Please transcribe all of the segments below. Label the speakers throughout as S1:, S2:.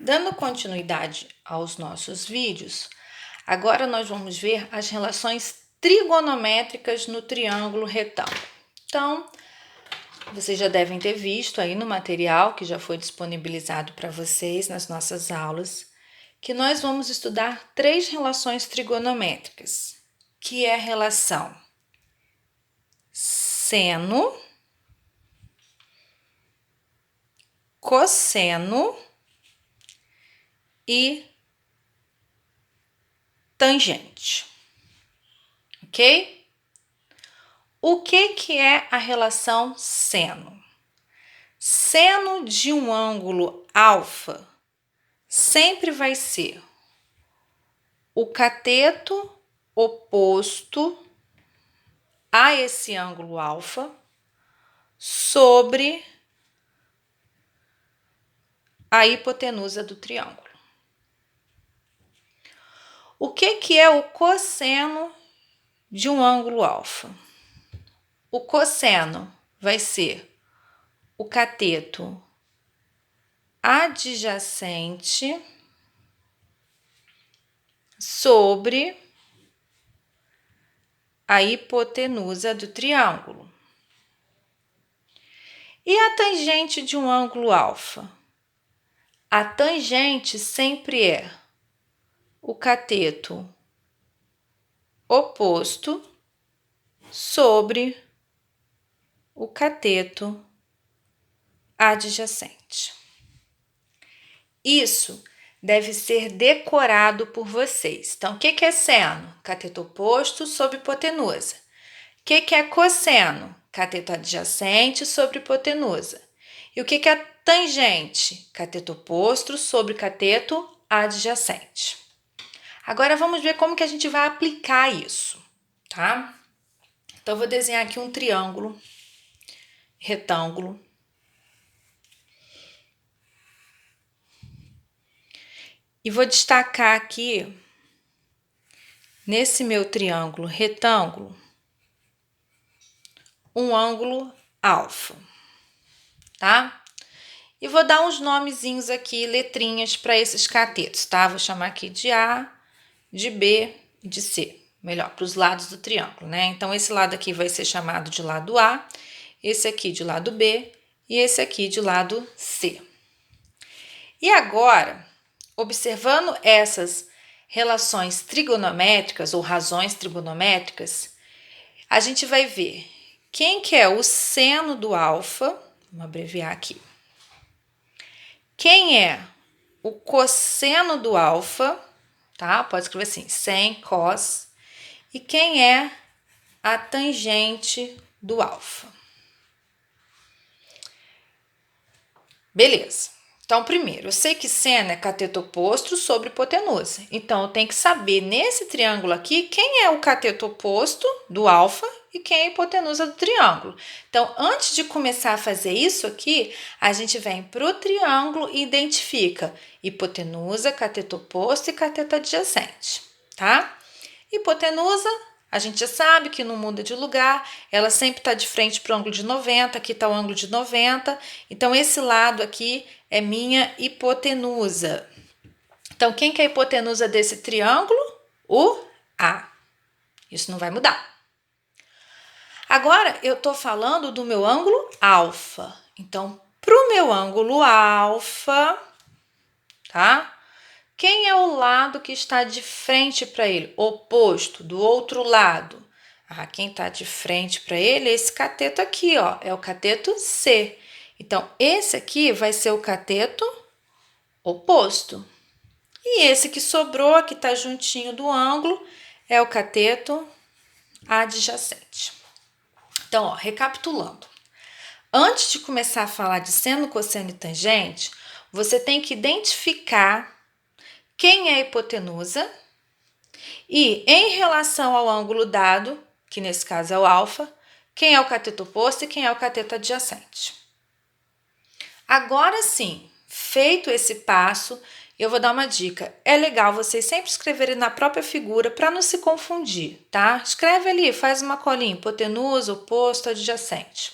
S1: Dando continuidade aos nossos vídeos, agora nós vamos ver as relações trigonométricas no triângulo retângulo. Então, vocês já devem ter visto aí no material que já foi disponibilizado para vocês nas nossas aulas, que nós vamos estudar 3 relações trigonométricas, que é a relação seno, cosseno e tangente, ok? O que é a relação seno? Seno de um ângulo alfa sempre vai ser o cateto oposto a esse ângulo alfa sobre a hipotenusa do triângulo. O que é o cosseno de um ângulo alfa? O cosseno vai ser o cateto adjacente sobre a hipotenusa do triângulo. E a tangente de um ângulo alfa? A tangente sempre é o cateto oposto sobre o cateto adjacente. Isso deve ser decorado por vocês. Então, o que é seno? Cateto oposto sobre hipotenusa. O que é cosseno? Cateto adjacente sobre hipotenusa. E o que é tangente? Cateto oposto sobre cateto adjacente. Agora, vamos ver como que a gente vai aplicar isso, tá? Então, eu vou desenhar aqui um triângulo, retângulo. E vou destacar aqui, nesse meu triângulo retângulo, um ângulo alfa, tá? E vou dar uns nomezinhos aqui, letrinhas para esses catetos, tá? Vou chamar aqui de A, de B e de C. Melhor, para os lados do triângulo, né? Então, esse lado aqui vai ser chamado de lado A, esse aqui de lado B e esse aqui de lado C. E agora, observando essas relações trigonométricas ou razões trigonométricas, a gente vai ver quem que é o seno do alfa, vamos abreviar aqui. Quem é o cosseno do alfa, tá? Pode escrever assim, sen, cos. E quem é a tangente do alfa. Beleza. Então, primeiro, eu sei que seno é cateto oposto sobre hipotenusa. Então, eu tenho que saber, nesse triângulo aqui, quem é o cateto oposto do alfa e quem é a hipotenusa do triângulo. Então, antes de começar a fazer isso aqui, a gente vem para o triângulo e identifica hipotenusa, cateto oposto e cateto adjacente, tá? Hipotenusa, a gente já sabe que não muda de lugar, ela sempre está de frente para o ângulo de 90, aqui está o ângulo de 90, então esse lado aqui é minha hipotenusa. Então, quem que é a hipotenusa desse triângulo? O A. Isso não vai mudar. Agora, eu estou falando do meu ângulo alfa. Então, para o meu ângulo alfa, tá? Quem é o lado que está de frente para ele? Oposto, do outro lado. Quem está de frente para ele é esse cateto aqui, ó. É o cateto C. Então, esse aqui vai ser o cateto oposto. E esse que sobrou, que está juntinho do ângulo, é o cateto adjacente. Então, ó, recapitulando. Antes de começar a falar de seno, cosseno e tangente, você tem que identificar quem é a hipotenusa e, em relação ao ângulo dado, que nesse caso é o alfa, quem é o cateto oposto e quem é o cateto adjacente. Agora sim, feito esse passo, eu vou dar uma dica. É legal vocês sempre escreverem na própria figura para não se confundir, tá? Escreve ali, faz uma colinha, hipotenusa, oposto, adjacente.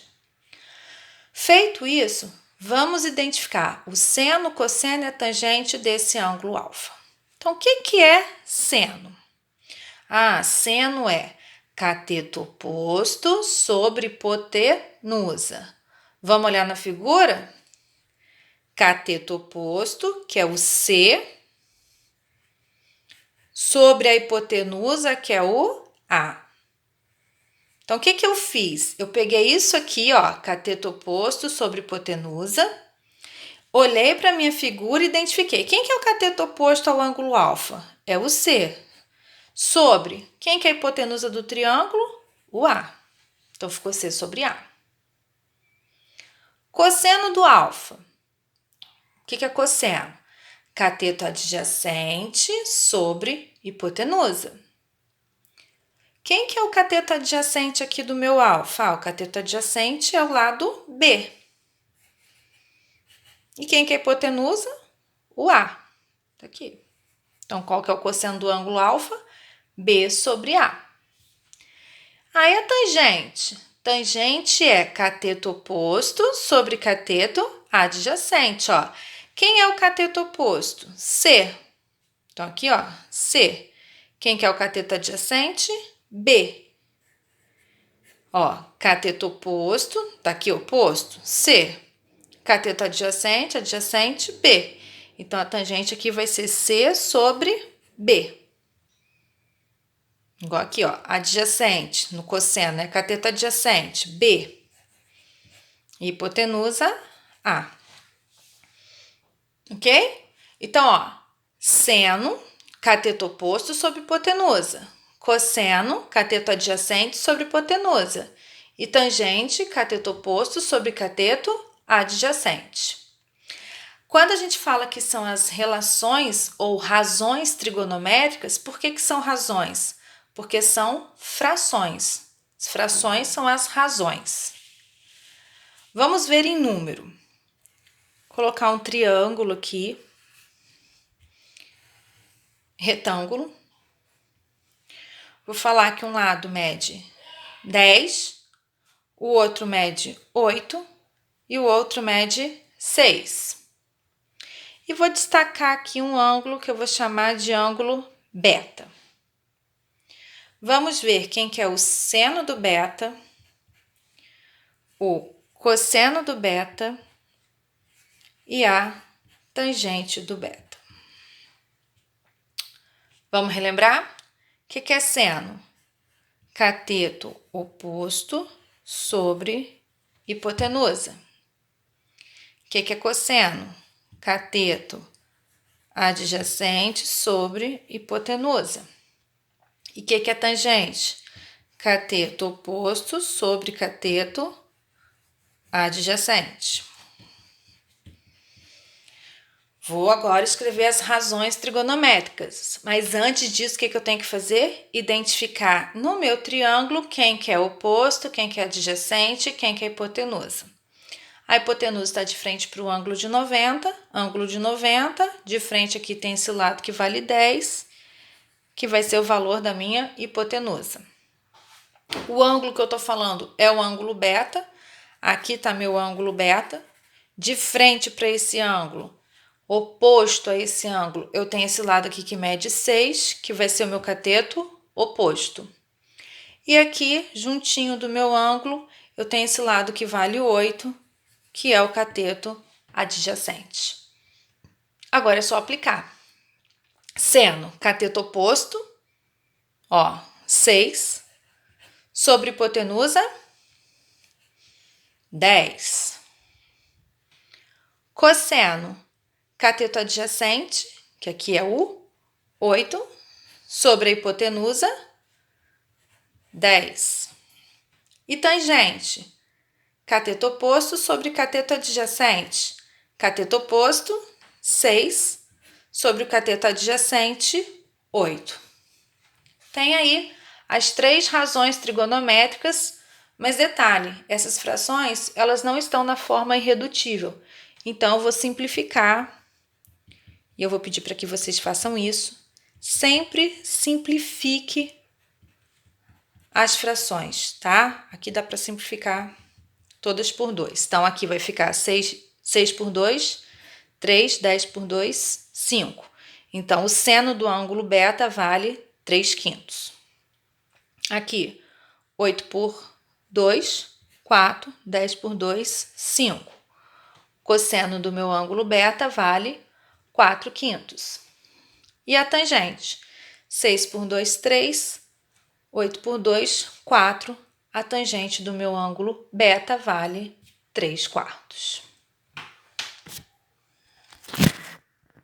S1: Feito isso, Vamos identificar o seno, cosseno e a tangente desse ângulo alfa. Então, o que é seno? Seno é cateto oposto sobre hipotenusa. Vamos olhar na figura? Cateto oposto, que é o C, sobre a hipotenusa, que é o A. Então, o que eu fiz? Eu peguei isso aqui, ó, cateto oposto sobre hipotenusa, olhei para a minha figura e identifiquei. Quem que é o cateto oposto ao ângulo alfa? É o C. Sobre, quem que é a hipotenusa do triângulo? O A. Então, ficou C sobre A. Cosseno do alfa. O que é cosseno? Cateto adjacente sobre hipotenusa. Quem que é o cateto adjacente aqui do meu alfa? O cateto adjacente é o lado B. E quem que é a hipotenusa? O A. Tá aqui. Então, qual que é o cosseno do ângulo alfa? B sobre A. Aí a tangente. Tangente é cateto oposto sobre cateto adjacente, ó. Quem é o cateto oposto? C. Então, aqui, ó, C. Quem que é o cateto adjacente? B. Ó, cateto oposto, tá aqui oposto, C. Cateto adjacente, adjacente, B. Então, a tangente aqui vai ser C sobre B. Igual aqui, ó, adjacente, no cosseno, né? Cateto adjacente, B. Hipotenusa, A. Ok? Então, ó, seno, cateto oposto sobre hipotenusa. Cosseno, cateto adjacente sobre hipotenusa. E tangente, cateto oposto sobre cateto adjacente. Quando a gente fala que são as relações ou razões trigonométricas, por que são razões? Porque são frações. As frações são as razões. Vamos ver em número. Vou colocar um triângulo aqui. Retângulo. Vou falar que um lado mede 10, o outro mede 8 e o outro mede 6. E vou destacar aqui um ângulo que eu vou chamar de ângulo beta. Vamos ver quem que é o seno do beta, o cosseno do beta e a tangente do beta. Vamos relembrar? O que é seno? Cateto oposto sobre hipotenusa. O que é cosseno? Cateto adjacente sobre hipotenusa. E o que é tangente? Cateto oposto sobre cateto adjacente. Vou agora escrever as razões trigonométricas, mas antes disso, o que eu tenho que fazer? Identificar no meu triângulo quem que é oposto, quem que é adjacente, quem que é hipotenusa. A hipotenusa está de frente para o ângulo de 90, de frente aqui tem esse lado que vale 10, que vai ser o valor da minha hipotenusa. O ângulo que eu estou falando é o ângulo beta, aqui está meu ângulo beta, de frente para esse ângulo, oposto a esse ângulo, eu tenho esse lado aqui que mede 6, que vai ser o meu cateto oposto. E aqui, juntinho do meu ângulo, eu tenho esse lado que vale 8, que é o cateto adjacente. Agora é só aplicar. Seno, cateto oposto, ó, 6, sobre hipotenusa, 10. Cosseno, cateto adjacente, que aqui é o 8, sobre a hipotenusa, 10. E tangente, cateto oposto sobre cateto adjacente. Cateto oposto, 6, sobre o cateto adjacente, 8. Tem aí as 3 razões trigonométricas, mas detalhe, essas frações elas não estão na forma irredutível. Então, eu vou simplificar e eu vou pedir para que vocês façam isso. Sempre simplifique as frações, tá? Aqui dá para simplificar todas por 2. Então, aqui vai ficar 6 6 por 2, 3, 10 por 2, 5. Então, o seno do ângulo beta vale 3/5. Aqui, 8 por 2, 4, 10 por 2, 5. Cosseno do meu ângulo beta vale 4/5. E a tangente? 6 por 2, 3, 8 por 2, 4. A tangente do meu ângulo beta vale 3/4.